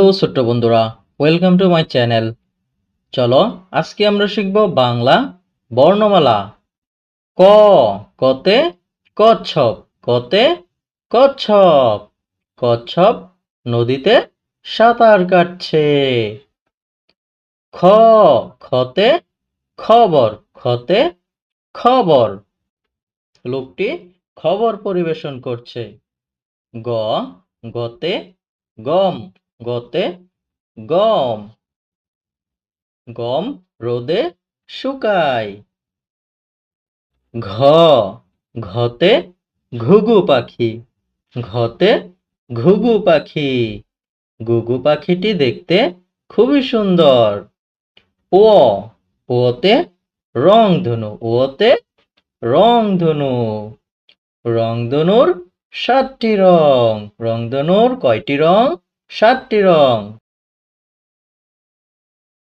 Hello ছোট্ট বন্ধুরা, welcome to my channel. চলো আজকে আমরা শিখব বাংলা বর্ণমালা। ক, কতে কচ্ছপ, কতে কচ্ছপ। কচ্ছপ নদীতে সাঁতার কাটছে। খ, খতে খবর, খতে খবর। লোকটি খবর পরিবেশন করছে। গ, গতে গম, গতে গম। গম রোদে শুকায়। ঘ, ঘতে ঘুঘু পাখি, ঘতে ঘুঘু পাখি। ঘুঘু পাখিটি দেখতে খুবই সুন্দর। ও, ওতে রংধনু, ওতে রংধনু। রংধনুর ৭টি রং। রংধনুর কয়টি রং? ৭টি রং।